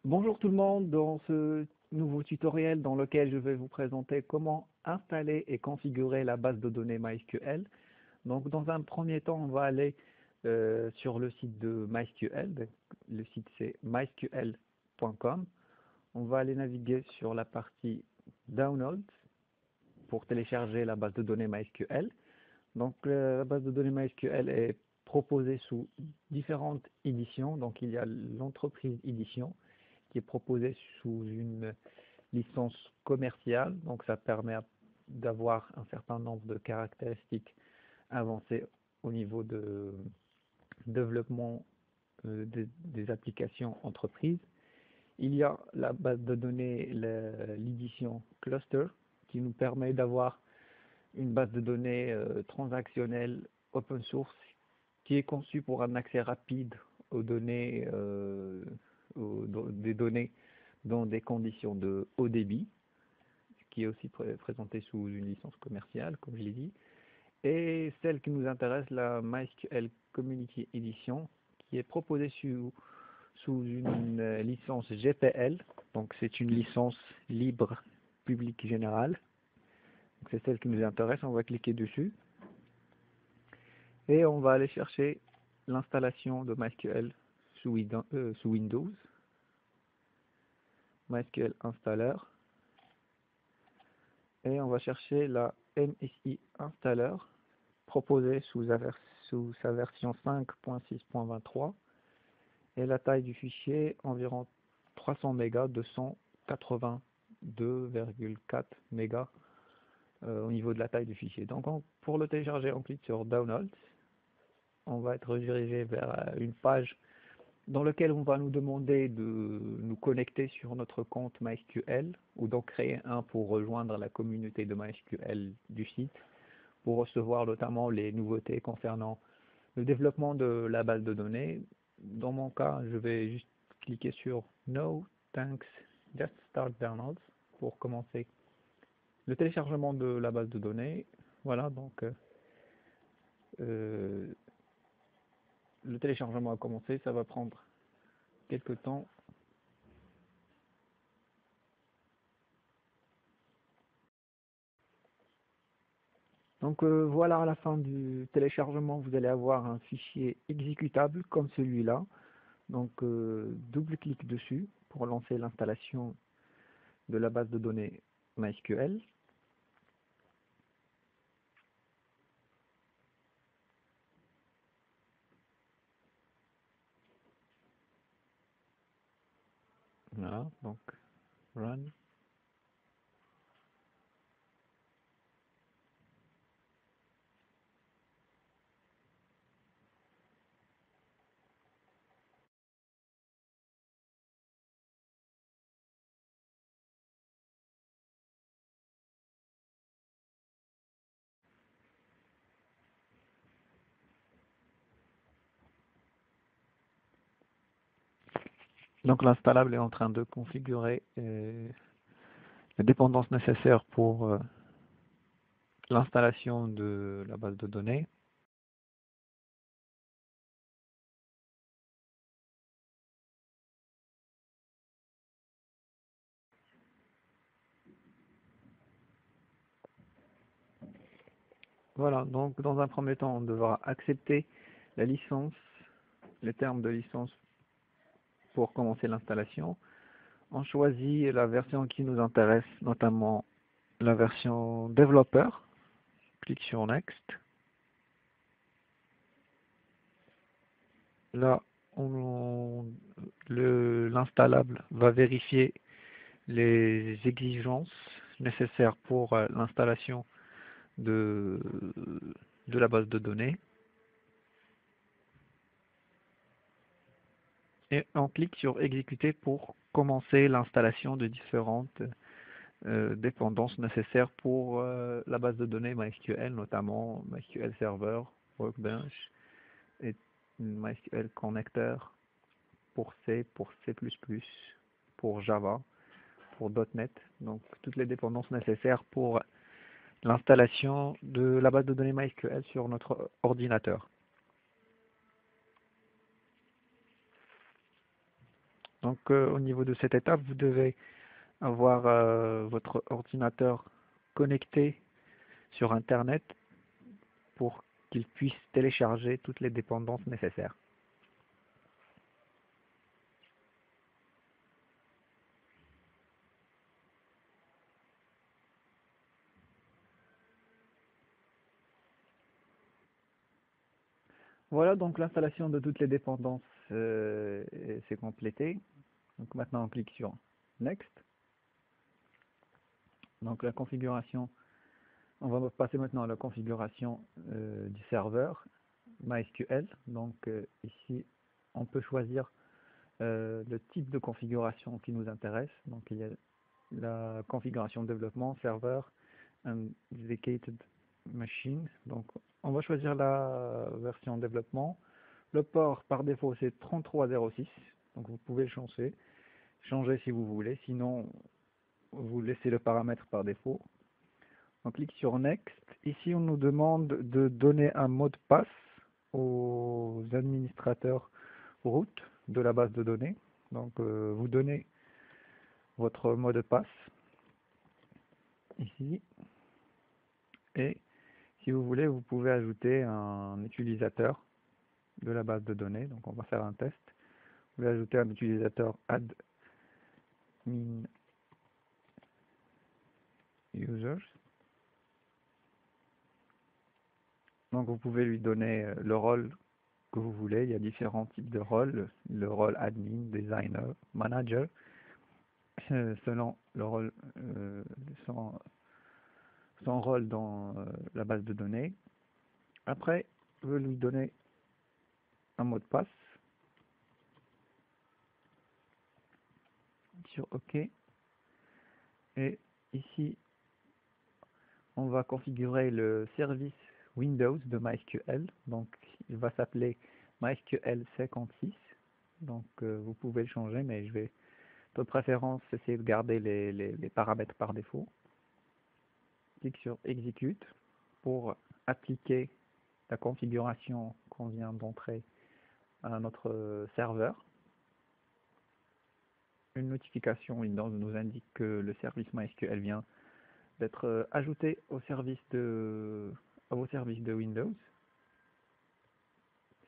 Bonjour tout le monde, dans ce nouveau tutoriel dans lequel je vais vous présenter comment installer et configurer la base de données MySQL. Donc dans un premier temps, on va aller sur le site de MySQL. Le site c'est mysql.com. On va aller naviguer sur la partie Downloads pour télécharger la base de données MySQL. Donc la base de données MySQL est proposée sous différentes éditions. Donc il y a l'entreprise édition qui est proposée sous une licence commerciale. Donc ça permet d'avoir un certain nombre de caractéristiques avancées au niveau de développement des applications entreprises. Il y a la base de données, l'édition Cluster, qui nous permet d'avoir une base de données transactionnelle open source qui est conçue pour un accès rapide aux données, des données dans des conditions de haut débit, qui est aussi présentée sous une licence commerciale, comme je l'ai dit. Et celle qui nous intéresse, la MySQL Community Edition, qui est proposée sous une licence GPL. Donc c'est une licence libre publique générale. C'est celle qui nous intéresse, on va cliquer dessus. Et on va aller chercher l'installation de MySQL sous Windows. MySQL Installer. Et on va chercher la MSI Installer proposée sous sa version 5.6.23. Et la taille du fichier environ 300 mégas, 282,4 mégas au niveau de la taille du fichier. Donc pour le télécharger, on clique sur Download. On va être redirigé vers une page dans laquelle on va nous demander de nous connecter sur notre compte MySQL ou d'en créer un pour rejoindre la communauté de MySQL du site pour recevoir notamment les nouveautés concernant le développement de la base de données. Dans mon cas, je vais juste cliquer sur No, thanks, just start downloads pour commencer le téléchargement de la base de données. Voilà, donc le téléchargement a commencé, ça va prendre quelques temps. Donc voilà, à la fin du téléchargement, vous allez avoir un fichier exécutable comme celui-là. Donc double-clic dessus pour lancer l'installation de la base de données MySQL. Voilà, donc Run. Donc l'installable est en train de configurer les dépendances nécessaires pour l'installation de la base de données. Voilà, donc dans un premier temps, on devra accepter la licence, les termes de licence pour commencer l'installation. On choisit la version qui nous intéresse, notamment la version développeur. Clique sur Next. Là, l'installable va vérifier les exigences nécessaires pour l'installation de la base de données. Et on clique sur exécuter pour commencer l'installation de différentes dépendances nécessaires pour la base de données MySQL, notamment MySQL Server, Workbench et MySQL Connector pour C, pour C++, pour Java, pour .NET, donc toutes les dépendances nécessaires pour l'installation de la base de données MySQL sur notre ordinateur. Donc, au niveau de cette étape, vous devez avoir votre ordinateur connecté sur Internet pour qu'il puisse télécharger toutes les dépendances nécessaires. Voilà, donc l'installation de toutes les dépendances s'est complétée. Donc maintenant on clique sur Next. Donc la configuration, on va passer maintenant à la configuration du serveur MySQL. Donc ici on peut choisir le type de configuration qui nous intéresse. Donc il y a la configuration développement, serveur, and dedicated machine. Donc on va choisir la version développement. Le port par défaut c'est 3306, donc vous pouvez le changer si vous voulez, sinon vous laissez le paramètre par défaut. On clique sur Next. Ici on nous demande de donner un mot de passe aux administrateurs root de la base de données. Donc vous donnez votre mot de passe ici, et si vous voulez vous pouvez ajouter un utilisateur de la base de données. Donc on va faire un test. Vous pouvez ajouter un utilisateur admin users. Donc vous pouvez lui donner le rôle que vous voulez. Il y a différents types de rôles. Le rôle admin, designer, manager, selon le rôle, son, son rôle dans la base de données. Après, je vais lui donner un mot de passe sur OK. Et ici, on va configurer le service Windows de MySQL. Donc, il va s'appeler MySQL 56. Donc, vous pouvez le changer, mais je vais de préférence essayer de garder les paramètres par défaut. Clique sur Execute pour appliquer la configuration qu'on vient d'entrer à notre serveur. Une notification Windows nous indique que le service MySQL vient d'être ajouté à vos services de Windows.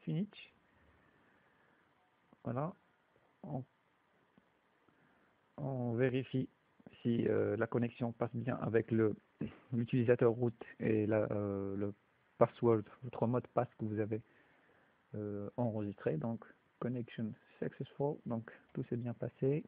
Finish. Voilà. On vérifie si la connexion passe bien avec l'utilisateur root et le password, votre mot de passe que vous avez enregistré. Donc connection successful, donc tout s'est bien passé.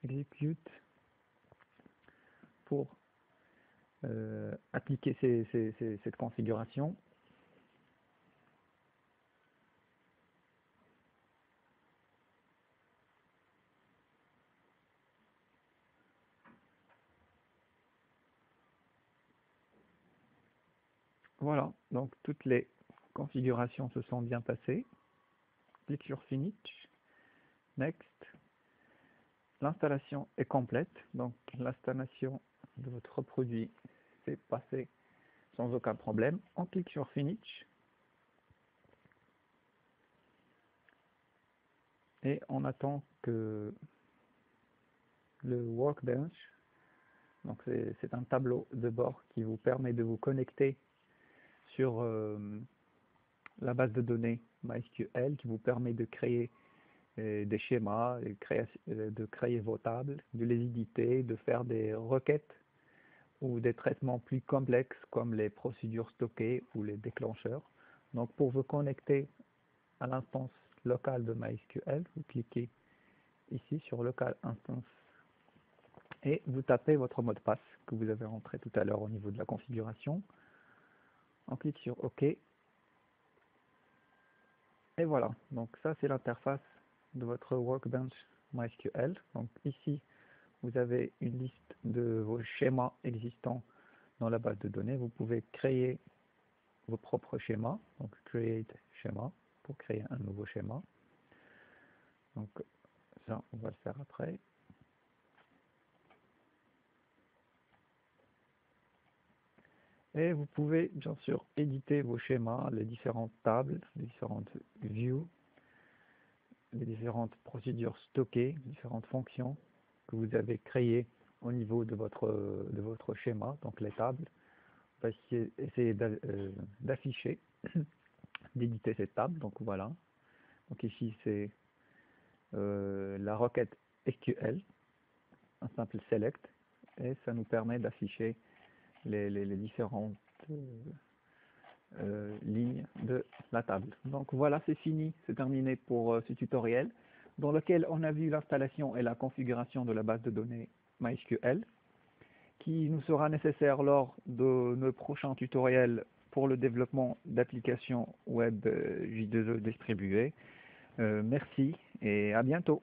Execute pour appliquer cette configuration. Voilà, donc toutes les configurations se sont bien passées. Clique sur Finish, Next. L'installation est complète, donc l'installation de votre produit s'est passée sans aucun problème. On clique sur Finish et on attend que le Workbench, donc c'est un tableau de bord qui vous permet de vous connecter sur la base de données MySQL, qui vous permet de créer des schémas, de créer vos tables, de les éditer, de faire des requêtes ou des traitements plus complexes comme les procédures stockées ou les déclencheurs. Donc pour vous connecter à l'instance locale de MySQL, vous cliquez ici sur Local Instance et vous tapez votre mot de passe que vous avez entré tout à l'heure au niveau de la configuration. On clique sur OK. Et voilà, donc ça c'est l'interface de votre Workbench MySQL. Donc ici, vous avez une liste de vos schémas existants dans la base de données. Vous pouvez créer vos propres schémas, donc Create Schéma, pour créer un nouveau schéma. Donc ça, on va le faire après. Et vous pouvez bien sûr éditer vos schémas, les différentes tables, les différentes views. les différentes procédures stockées, différentes fonctions que vous avez créées au niveau de votre schéma, donc les tables. On va essayer d'afficher, d'éditer cette table. Donc voilà. Donc ici c'est la requête SQL, un simple select, et ça nous permet d'afficher les différentes lignes de la table. Donc voilà, c'est fini, c'est terminé pour ce tutoriel dans lequel on a vu l'installation et la configuration de la base de données MySQL, qui nous sera nécessaire lors de nos prochains tutoriels pour le développement d'applications web J2E distribuées. Merci et à bientôt.